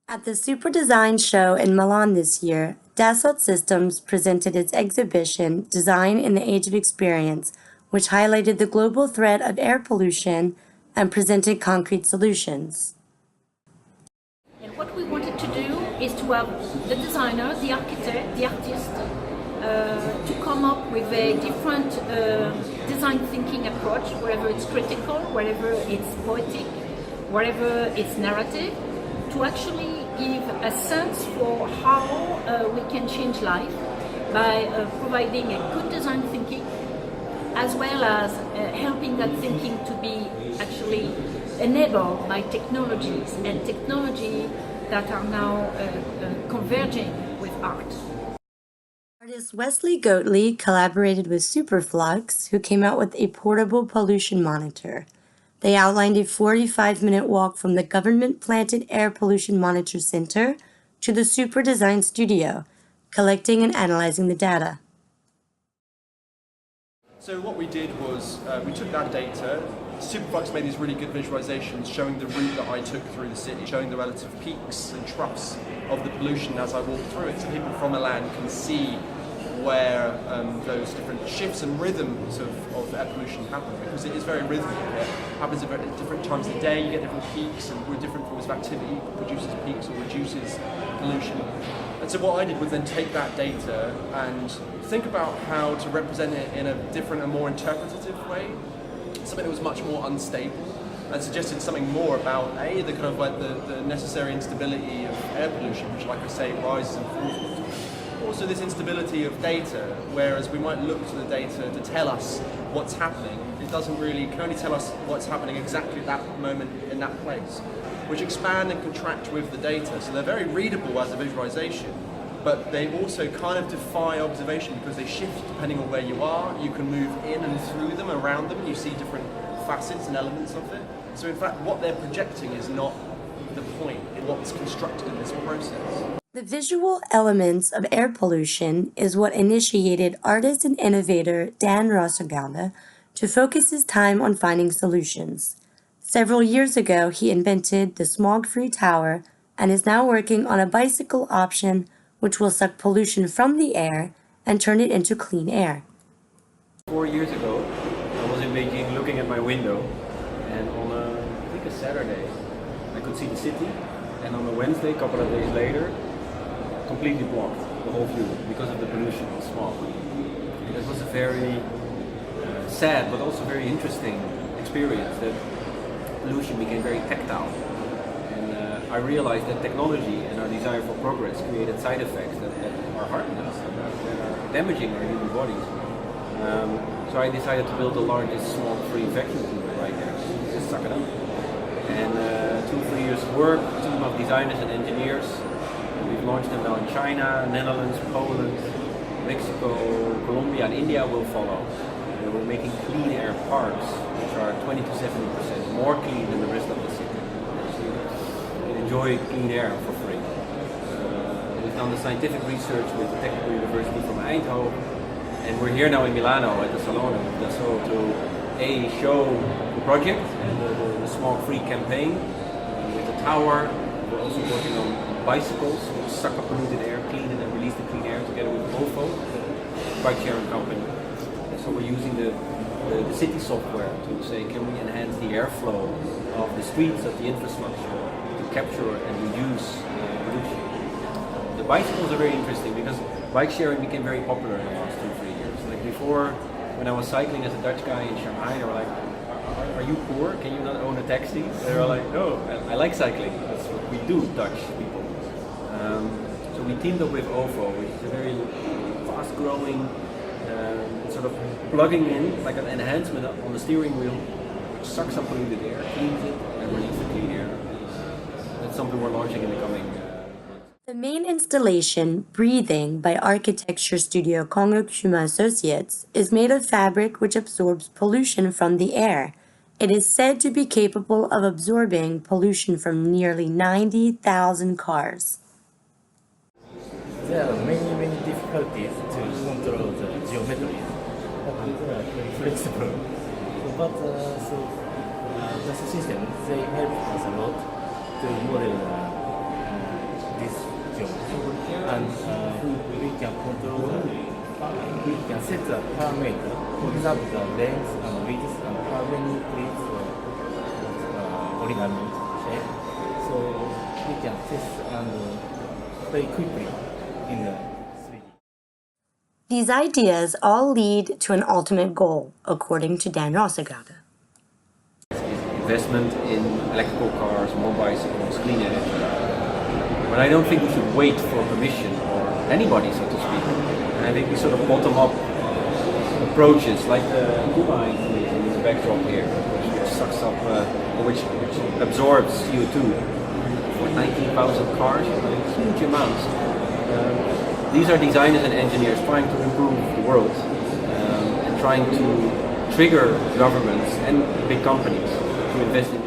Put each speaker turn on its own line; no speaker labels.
At the Superdesign show in Milan this year, Dassault Systems presented its exhibition Design in the Age of Experience, which highlighted the global threat of air pollution and presented concrete solutions.
And what we wanted to do is to have the designer, the architect, the artist, to come up with a different design thinking approach, whether it's critical, whether it's poetic, whether it's narrative, to actually give a sense for how we can change life by providing a good design thinking, as well as helping that thinking to be actually enabled by technologies and technology that are now converging with art.
Artist Wesley Goatley collaborated with Superflux, who came out with a portable pollution monitor. They outlined a 45-minute walk from the government-planted Air Pollution Monitor Center to the Superdesign studio, collecting and analyzing the data.
So what we did was we took that data. Superflux made these really good visualizations showing the route that I took through the city, showing the relative peaks and troughs of the pollution as I walked through it, so people from Milan can see where those different shifts and rhythms of air pollution happen, because it is very rhythmic. It happens at different times of the day. You get different peaks, and with different forms of activity produces peaks or reduces pollution. And so what I did was then take that data and think about how to represent it in a different and more interpretative way, something that was much more unstable, and suggested something more about the kind of like the necessary instability of air pollution, which, like I say, rises and falls. Also this instability of data, whereas we might look to the data to tell us what's happening, it can only tell us what's happening exactly at that moment in that place, which expand and contract with the data. So they're very readable as a visualization, but they also kind of defy observation because they shift depending on where you are. You can move in and through them, around them, and you see different facets and elements of it. So in fact, what they're projecting is not the point, it's what's constructed in this process.
The visual elements of air pollution is what initiated artist and innovator Daan Roosegaarde to focus his time on finding solutions. Several years ago, he invented the smog-free tower and is now working on a bicycle option which will suck pollution from the air and turn it into clean air.
4 years ago, I was in Beijing looking at my window, and on I think a Saturday, I could see the city, and on a Wednesday, a couple of days later, completely blocked the whole view because of the pollution and smog. It was a very sad but also very interesting experience that pollution became very tactile. And I realized that technology and our desire for progress created side effects that are harming us, that are damaging our human bodies. So I decided to build the largest smog-free vacuum cleaner right there. Just suck it up. And 2-3 years of work, a team of designers and engineers. We've launched them now in China, Netherlands, Poland, Mexico, Colombia, and India will follow. And we're making clean air parks, which are 20 to 70% more clean than the rest of the city. So you can enjoy clean air for free. We've done the scientific research with the Technical University from Eindhoven, and we're here now in Milano at the Salon of Dassault to show the project and the smog-free campaign with the tower. We're also working on bicycles, which suck up polluted air, clean it and release the clean air together with Ofo, the bike sharing company. And so we're using the city software to say, can we enhance the airflow of the streets, of the infrastructure, to capture and reduce pollution. The bicycles are very interesting because bike sharing became very popular in the last 2-3 years. Like before, when I was cycling as a Dutch guy in Shanghai, they were like, are you poor? Can you not own a taxi? They were like, no, I like cycling. That's what we do, Dutch people. So we teamed up with Ofo, which is a very fast-growing, sort of plugging in, like an enhancement on the steering wheel, which sucks up polluted air, cleans it, and releases the clean air. That's something we're launching in the coming months.
The main installation, Breathing, by architecture studio Kengo Kuma and Associates, is made of fabric which absorbs pollution from the air. It is said to be capable of absorbing pollution from nearly 90,000 cars.
There are many difficulties to control the geometry, but they are very flexible. But the system, they help us a lot to model and we can control we can set the parameter, for example the length and width and how many pleats origami shape. So we can test and very quickly in the 3D.
These ideas all lead to an ultimate goal, according to Daan Roosegaarde.
Investment in electrical cars, more bicycles, clean energy. But I don't think we should wait for permission or anybody, so to speak. And I think we sort of bottom-up approaches, like the Kuma installation in the backdrop here, which sucks up, or which absorbs CO2 for 19,000 cars, huge amounts. These are designers and engineers trying to improve the world and trying to trigger governments and big companies to invest in